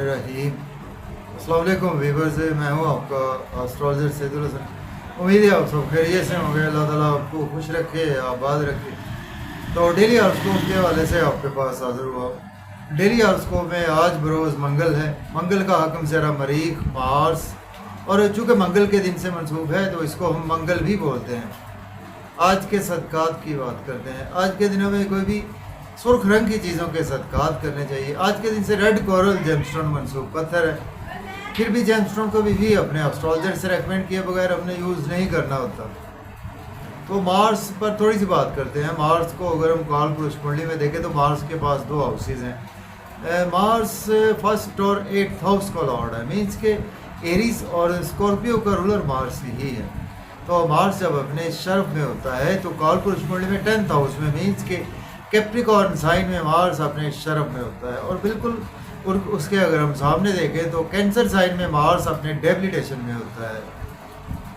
बिस्मिल्लाहिर्रहमानिर्रहीम। अस्सलाम वालेकुम वीवर्स, मैं हूँ आपका एस्ट्रोलॉजर सैदुल हसन। उम्मीद है आप सब खैरियत से होंगे। अल्लाह ताला आपको खुश रखे, आबाद रखे। तो डेली हॉरोस्कोप के हवाले से आपके पास हाजिर हुआ। डेली हॉरोस्कोप में आज बरोज़ मंगल है। मंगल का हकम ज़रा मरीख, मार्स, और चूँकि मंगल के दिन से मंसूब है तो इसको हम मंगल भी बोलते हैं। आज के सदक़ात की बात करते हैं। आज के दिनों में कोई भी सुर्ख रंग की चीज़ों के सदक़ात करने चाहिए। आज के दिन से रेड कोरल जेमस्टोन मंसूब पत्थर है। फिर भी जेमस्टोन को भी अपने एस्ट्रोलॉजर से रेकमेंड किए बगैर हमने यूज़ नहीं करना होता। तो मार्स पर थोड़ी सी बात करते हैं। मार्स को अगर हम काल पुरुष कुंडली में देखें तो मार्स के पास दो हाउसेज हैं। मार्स फर्स्ट और 8th हाउस का लॉर्ड है, मीन्स के एरीज और स्कॉर्पियो का रूलर मार्स ही है। तो मार्स जब अपने शर्फ में होता है तो काल पुरुष कुंडली में 10th हाउस में, मीन्स के कैप्रिकॉर्न साइन में मार्स अपने शर्फ में होता है। और बिल्कुल उसके अगर हम सामने देखें तो कैंसर साइन में मार्स अपने डेबिलिटेशन में होता है।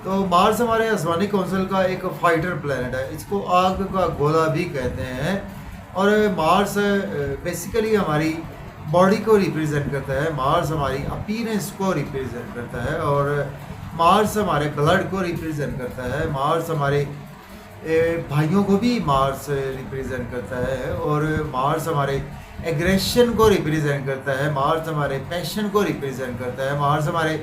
तो मार्स हमारे आसमानी कौंसिल का एक फाइटर प्लैनेट है। इसको आग का गोला भी कहते हैं। और मार्स बेसिकली हमारी बॉडी को रिप्रेजेंट करता है। मार्स हमारी अपीयरेंस को रिप्रेजेंट करता है। और मार्स हमारे ब्लड को रिप्रेजेंट करता है। मार्स हमारे भाइयों को भी मार्स रिप्रेजेंट करता है। और मार्स हमारे एग्रेशन को रिप्रेजेंट करता है। मार्स हमारे पैशन को रिप्रेजेंट करता है। मार्स हमारे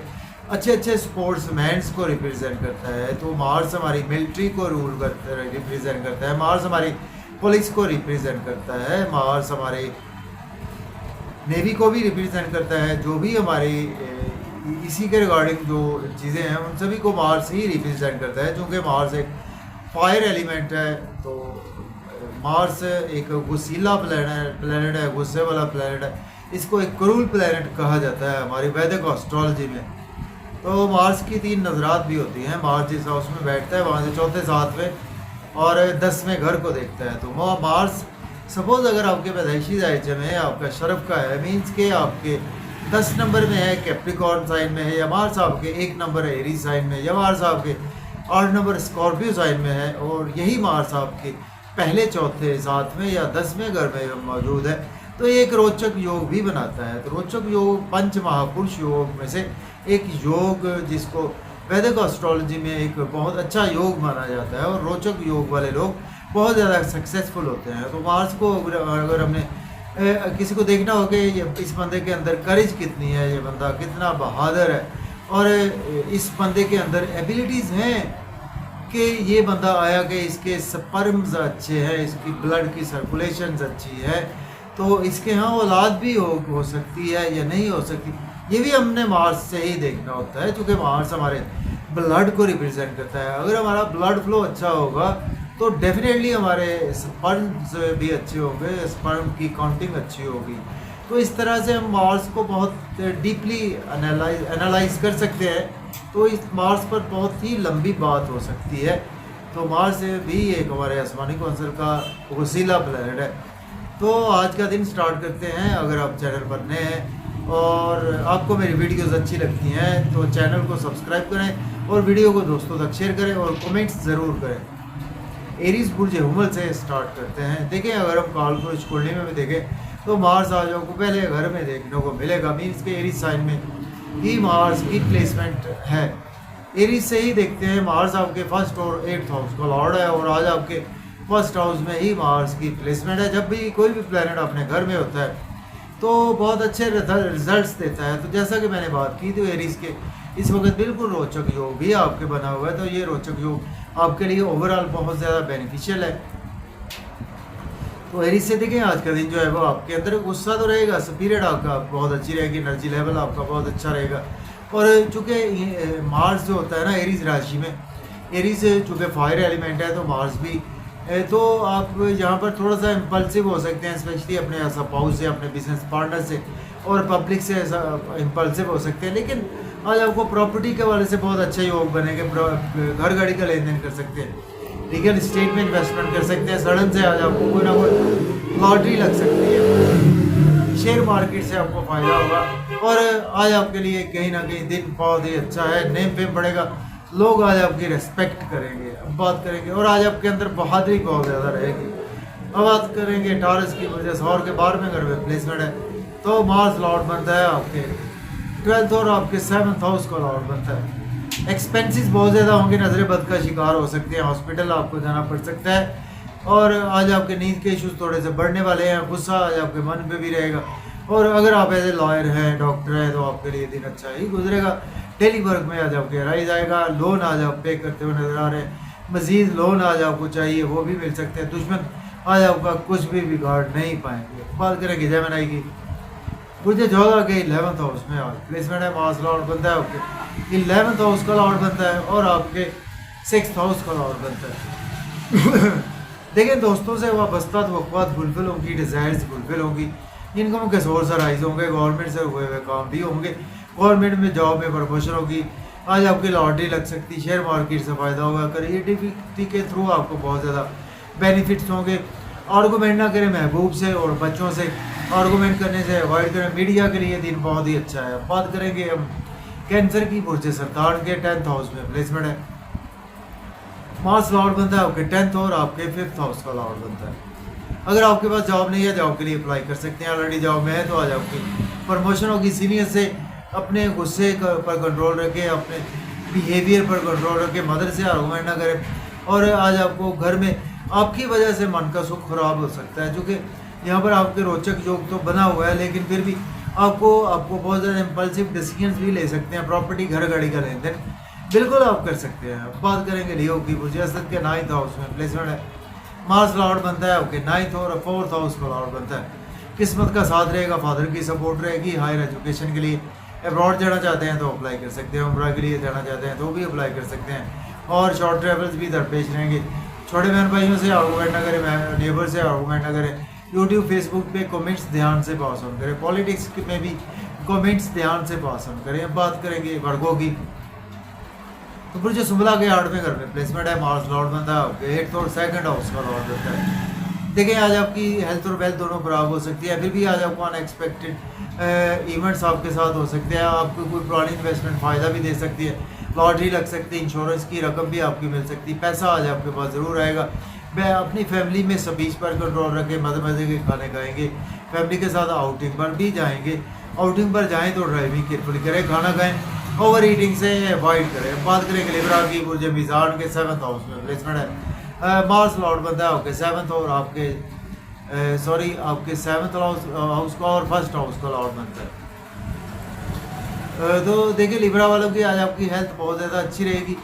अच्छे स्पोर्ट्समैन्स को रिप्रेजेंट करता है। तो मार्स हमारी मिलिट्री को रिप्रेजेंट करता है। मार्स हमारी पुलिस को रिप्रेजेंट करता है। मार्स हमारे नेवी को भी रिप्रेजेंट करता है। जो भी हमारे इसी के रिगार्डिंग जो चीज़ें हैं उन सभी को मार्स ही रिप्रेजेंट करता है। क्योंकि मार्स एक फायर एलिमेंट है। तो मार्स एक गुस्सीला प्लैनेट है, गुस्से वाला प्लैनेट है। इसको एक क्रूल प्लैनेट कहा जाता है हमारी वैदिक एस्ट्रोलॉजी में। तो मार्स की 3 नजरात भी होती हैं। मार्स जिस हाउस में बैठता है वहाँ से 4थे 7वें और 10वें घर को देखता है। तो मार्स सपोज अगर आपके पैदाइशी दायचे में आपका शरफ का है, मीन्स के आपके 10 नंबर में है, कैप्रिकॉर्न साइन में है, या मार्स आपके 1 नंबर है एरीज साइन में, या मार्स आपके 8 नंबर स्कॉर्पियो साइन में है, और यही मार्स आपके पहले 4थे 7वें या 10वें घर में मौजूद है, तो एक रोचक योग भी बनाता है। तो रोचक योग 5 महापुरुष योग में से एक योग जिसको वैदिक एस्ट्रोलॉजी में एक बहुत अच्छा योग माना जाता है। और रोचक योग वाले लोग बहुत ज़्यादा सक्सेसफुल होते हैं। तो मार्स को अगर हमने किसी को देखना हो कि इस बंदे के अंदर करेज कितनी है, ये बंदा कितना बहादुर है, और इस बंदे के अंदर एबिलिटीज़ हैं कि ये बंदा आया कि इसके स्पर्म्स अच्छे हैं, इसकी ब्लड की सर्कुलेशन अच्छी है, तो इसके यहाँ औलाद भी हो सकती है या नहीं हो सकती, ये भी हमने मार्स से ही देखना होता है। क्योंकि मार्स हमारे ब्लड को रिप्रेजेंट करता है। अगर हमारा ब्लड फ्लो अच्छा होगा तो डेफिनेटली हमारे स्पर्म्स भी अच्छे होंगे, स्पर्म की काउंटिंग अच्छी होगी। तो इस तरह से हम मार्स को बहुत डीपली एनालाइज कर सकते हैं। तो इस मार्स पर बहुत ही लंबी बात हो सकती है। तो मार्स भी एक हमारे आसमानी कौंसिल का वसीला प्लैनेट है। तो आज का दिन स्टार्ट करते हैं। अगर आप चैनल पर नए हैं और आपको मेरी वीडियोस अच्छी लगती हैं तो चैनल को सब्सक्राइब करें और वीडियो को दोस्तों तक शेयर करें और कमेंट्स ज़रूर करें। एरीज बुर्ज हुमल से स्टार्ट करते हैं। देखें, अगर हम काल पुरुष कुंडली में भी देखें तो मार्स आज आपको पहले घर में देखने को मिलेगा, मीन्स के एरीज साइन में ही मार्स की प्लेसमेंट है। एरीज से ही देखते हैं। मार्स आपके 1st और 8th हाउस का लॉर्ड है और आज आपके 1st हाउस में ही मार्स की प्लेसमेंट है। जब भी कोई भी प्लैनेट अपने घर में होता है तो बहुत अच्छे रिजल्ट्स देता है। तो जैसा कि मैंने बात की, तो एरीज के इस वक्त बिल्कुल रोचक योग भी आपके बना हुआ है। तो ये रोचक योग आपके लिए ओवरऑल बहुत ज़्यादा बेनिफिशियल है। तो एरीज से देखें, आज का दिन जो है वो आपके अंदर गुस्सा तो रहेगा, स्पिरिट आपका बहुत अच्छी रहेगी, एनर्जी लेवल आपका बहुत अच्छा रहेगा। और चूँकि मार्स जो होता है ना एरीज राशि में, एरीज चूँकि फायर एलिमेंट है तो मार्स भी तो आप यहाँ पर थोड़ा सा इम्पल्सिव हो सकते हैं, स्पेशली अपने स्पाउस से, अपने बिजनेस पार्टनर से और पब्लिक से ऐसा इम्पल्सिव हो सकते हैं। लेकिन आज आपको प्रॉपर्टी के वाले से बहुत अच्छे योग बनेंगे। घर गाड़ी का लेन देन कर सकते हैं, रियल इस्टेट में इन्वेस्टमेंट कर सकते हैं। सडन से आज आपको कोई ना कोई लॉटरी लग सकती है, शेयर मार्केट से आपको फ़ायदा होगा। और आज आपके लिए कहीं ना कहीं दिन बहुत ही अच्छा है, नेम फेम बढ़ेगा, लोग आज आपकी रेस्पेक्ट करेंगे, अब बात करेंगे। और आज आपके अंदर बहादुरी बहुत ज़्यादा रहेगी। अब बात करेंगे टॉरस की वजह से, और के 12वें घर में प्लेसमेंट है। तो मार्स लॉर्ड बनता है आपके 12th और आपके 7th हाउस का लॉर्ड बनता है। एक्सपेंसेस बहुत ज़्यादा होंगे, नजर बद का शिकार हो सकते हैं, हॉस्पिटल आपको जाना पड़ सकता है। और आज आपके नींद के इश्यूज थोड़े से बढ़ने वाले हैं, गुस्सा आज आपके मन पे भी रहेगा। और अगर आप एज ए लॉयर हैं, डॉक्टर हैं, तो आपके लिए दिन अच्छा ही गुजरेगा। डेली वर्क में आज आपके राइज आएगा, लोन आज आप पे करते हुए नजर आ रहे हैं, मजीद लोन आज आपको चाहिए वो भी मिल सकते हैं। दुश्मन आज आपका कुछ भी बिगाड़ नहीं पाएंगे। बात करेंगे जेमिनी की, मुझे 14 के 11th हाउस में आज प्लेसमेंट है, मार्स लॉर्ड बनता है आपके 11th हाउस का लॉर्ड बनता है और आपके 6th हाउस का लॉर्ड बनता है। देखिए दोस्तों से वाबस्ता तवक्कुआत फुलफिल होंगी, डिज़ायर्स फुलफिल होंगी, इनकम के सोर्स राइज होंगे, गवर्नमेंट से हुए हुए काम भी होंगे, गवर्नमेंट में जॉब में प्रमोशन होगी, आज आपकी लॉटरी लग सकती है, शेयर मार्केट से फ़ायदा होगा, क्रिएटिविटी के थ्रू आपको बहुत ज़्यादा बेनिफिट्स होंगे। आर्गूमेंट ना करें महबूब से और बच्चों से, आर्गूमेंट करने से अवॉइड करें। मीडिया के लिए दिन बहुत ही अच्छा है। बात करेंगे हम कैंसर की, बुर्ज सरतान के 10th हाउस में प्लेसमेंट है, मार्स लॉर्ड बनता है आपके 10th और आपके 5th हाउस का लॉर्ड बनता है। अगर आपके पास जॉब नहीं है, जॉब के लिए अप्लाई कर सकते हैं, ऑलरेडी जॉब में है तो आज आपकी प्रमोशन होगी। सीनियर से अपने गुस्से पर कंट्रोल रखें, अपने बिहेवियर पर कंट्रोल रखें, मदर से आर्गूमेंट ना करें। और आज आपको घर में आपकी वजह से मन का सुख खराब हो सकता है, क्योंकि यहाँ पर आपके रोचक योग तो बना हुआ है, लेकिन फिर भी आपको बहुत ज़्यादा इम्पल्सिव डिसीजंस भी ले सकते हैं। प्रॉपर्टी घर गाड़ी का लेन देन बिल्कुल आप कर सकते हैं। बात करेंगे लियो की, बुर्ज असद के 9th हाउस में प्लेसमेंट है, मार्स लॉर्ड बनता है आपके 9th और 4th हाउस का लॉर्ड बनता है। किस्मत का साथ रहेगा, फादर की सपोर्ट रहेगी। हायर एजुकेशन के लिए अब्रॉड जाना चाहते हैं तो अप्लाई कर सकते हैं, उम्रा के लिए जाना चाहते हैं तो भी अप्लाई कर सकते हैं। और शॉर्ट ट्रेवल्स भी दरपेश रहेंगे। छोटे बहन भाइयों से आर्गूमेंट ना करें, नेबर से आर्गूमेंट ना करें। यूट्यूब फेसबुक पे कमेंट्स ध्यान से पास ऑन करें, पॉलिटिक्स में भी कमेंट्स ध्यान से पास ऑन करें। बात करेंगे वर्गों की, तो बुर्ज सुमला के 8वें घर में प्लेसमेंट है, मार्स लॉर्ड बनता है आपके 8th और 2nd हाउस का लॉर्ड बनता है। देखिए आज आपकी हेल्थ और वेल्थ दोनों खराब हो सकती है, फिर भी आज आपको अनएक्सपेक्टेड इवेंट्स आपके साथ हो सकते हैं। आपको कोई पुरानी इन्वेस्टमेंट फ़ायदा भी दे सकती है, लॉटरी लग सकती है, इंश्योरेंस की रकम भी आपकी मिल सकती है, पैसा आज आपके पास ज़रूर आएगा। मैं अपनी फैमिली में स्पीच पर कंट्रोल रखें, मज़े मज़े के खाने खाएंगे, फैमिली के साथ आउटिंग पर भी जाएंगे। आउटिंग पर जाएँ तो ड्राइविंग केयरफुली करें, खाना खाएँ, ओवर ईटिंग से अवॉइड करें। बात करेंगे लिब्रा की, बुर्ज मीज़ान के 7th हाउस में प्लेसमेंट है, मार्स लॉर्ड बनता है आपके 7th और आपके आपके 7th हाउस का और 1st हाउस का लॉर्ड बनता है। तो देखिए लिब्रा वालों की आज आपकी हेल्थ बहुत ज़्यादा अच्छी रहेगी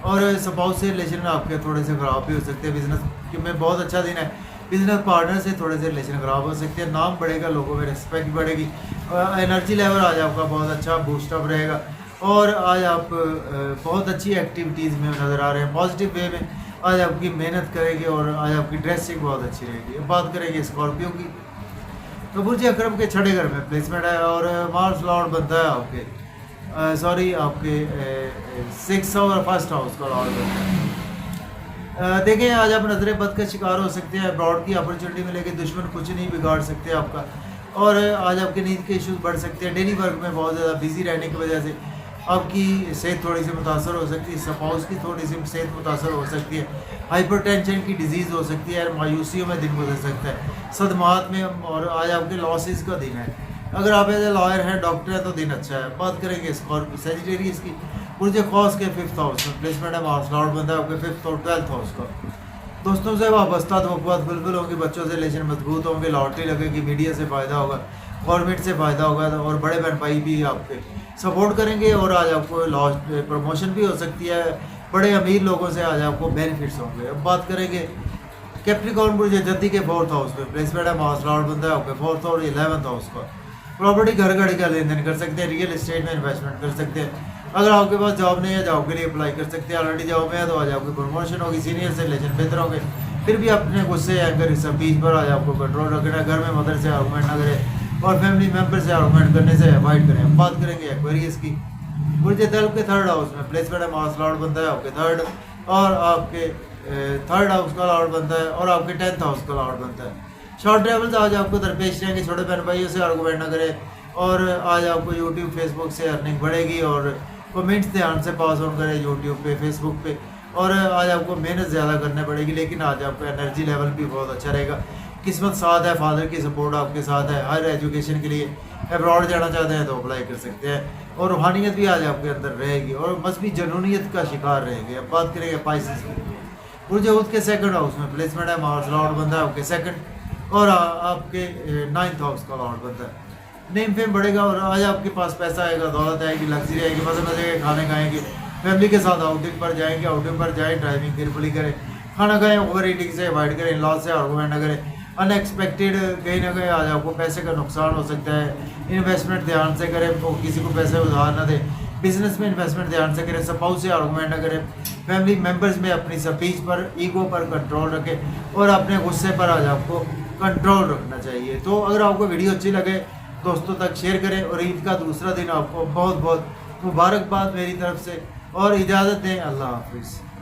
और स्पाउस से रिलेशन आपके थोड़े से ख़राब भी हो सकते हैं। बिजनेस में बहुत अच्छा दिन है, बिजनेस पार्टनर से थोड़े से रिलेशन ख़राब हो सकते हैं, नाम बढ़ेगा, लोगों में रिस्पेक्ट बढ़ेगी, एनर्जी लेवल आज आपका बहुत अच्छा बूस्टअप रहेगा और आज आप बहुत अच्छी एक्टिविटीज़ में नज़र आ रहे हैं, पॉजिटिव वे में आज आपकी मेहनत करेंगे और आज आपकी ड्रेसिंग बहुत अच्छी रहेगी। अब बात करेंगे स्कॉर्पियो की, तो बुर्ज अकरम के 6ठे घर में प्लेसमेंट है और मार्स लॉर्ड बनता है आपके आपके 6th और 1st हाउस का लॉर्ड बनता है। देखें आज आप नजर बद का शिकार हो सकते हैं, अब्रॉड की अपॉर्चुनिटी मिलेगी, दुश्मन कुछ नहीं बिगाड़ सकते आपका और आज आपके नींद के इश्यूज बढ़ सकते हैं। डेली वर्क में बहुत ज़्यादा बिजी रहने की वजह से आपकी सेहत थोड़ी सी मुतासर हो सकती है, स्पाउस की थोड़ी सी सेहत मुतासर हो सकती है, हाइपरटेंशन की डिजीज़ हो सकती है, मायूसियों में दिन गुजर सकता है, सदमात में, और आज आपके लॉसेस का दिन है। अगर आप एज ए लॉयर हैं, डॉक्टर हैं तो दिन अच्छा है। बात करेंगे स्कॉर्पियो सेजिटेरियस की, बुर्ज खौस के 5th हाउस में प्लेसमेंट है, मार्स लॉर्ड बनता है आपके 5th और 12th हाउस का। दोस्तों से वाबस्ता तवक्कुआत बिल्कुल होंगी, बच्चों से रिलेशन मजबूत होंगे, लॉटरी लगेगी, मीडिया से फ़ायदा होगा, गवर्नमेंट से फ़ायदा होगा और बड़े बहन भाई भी आपके सपोर्ट करेंगे और आज आपको लॉस्ट प्रमोशन भी हो सकती है, बड़े अमीर लोगों से आज आपको बेनिफिट्स होंगे। अब बात करेंगे कैप्रिकॉर्न बुर्ज जद्दी के 4th हाउस में प्लेसमेंट है, मार्स लॉर्ड बनता है आपके 4th और 11th हाउस का। प्रॉपर्टी घर गाड़ी का लेन देन कर सकते हैं, रियल एस्टेट में इन्वेस्टमेंट कर सकते हैं। अगर आपके पास जॉब नहीं है, जॉब के लिए अप्लाई कर सकते हैं, ऑलरेडी जॉब में है तो आज आपकी प्रमोशन होगी, सीनियर से रिलेशन बेहतर होंगे, फिर भी अपने गुस्से एंकर स्पीच पर आज आपको कंट्रोल रखना है, घर में मदर से आर्गूमेंट ना करें और फैमिली मेम्बर से आर्गूमेंट करने से अवॉइड करें। हम बात करेंगे एक्वेरियस की, बुर्ज तलब के 3rd हाउस में प्लेसमेंट है, मार्स लॉर्ड बनता है आपके 3rd और आपके 3rd हाउस का लॉर्ड बनता है और आपके 10th हाउस का लॉर्ड बनता है। शॉर्ट ट्रेवल्स आज आपको दरपेश रहेंगे, छोटे बहन भाइयों से आर्गूमेंट ना करें और आज आपको यूट्यूब फेसबुक से अर्निंग बढ़ेगी और कमेंट्स ध्यान से पास ऑन करें यूट्यूब पे फेसबुक पे और आज आपको मेहनत ज़्यादा करनी पड़ेगी, लेकिन आज आपका एनर्जी लेवल भी बहुत अच्छा रहेगा। किस्मत साथ है, फादर की सपोर्ट आपके साथ है, हर एजुकेशन के लिए अब्रॉड जाना चाहते हैं तो अप्लाई कर सकते हैं, और रूहानियत भी आज आपके अंदर रहेगी और मजहबी जनूनियत का शिकार रहेंगे। अब बात करेंगे पाइसेस की। बुर्ज के सेकंड हाउस में प्लेसमेंट है, मार्स लॉर्ड बनता है आपके सेकंड, और आपके 9th हाउस का लॉर्ड बनता है। नेम फेम बढ़ेगा और आज आपके पास पैसा आएगा, दौलत आएगी, लग्जरी आएगी, मजे मजे के खाने खाएंगे, फैमिली के साथ आउटिंग पर जाएंगे, आउटिंग पर जाएं, ड्राइविंग केयरफुली करें, खाना खाएं, ओवर ईटिंग से अवॉइड करें, लॉ से आर्गूमेंट न करें। अनएक्सपेक्टेड कहीं ना कहीं आज आपको पैसे का नुकसान हो सकता है, इन्वेस्टमेंट ध्यान से करें, तो किसी को पैसे उधार ना दें, बिजनेस में इन्वेस्टमेंट ध्यान से करें, स्पाउस से आर्गूमेंट न करें, फैमिली मेम्बर्स में अपनी स्पीच पर, ईगो पर कंट्रोल रखें और अपने गुस्से पर आज आपको कंट्रोल रखना चाहिए। तो अगर आपको वीडियो अच्छी लगे दोस्तों तक शेयर करें, और ईद का दूसरा दिन आपको बहुत बहुत मुबारकबाद मेरी तरफ से, और इजाज़त दें। अल्लाह हाफिज़।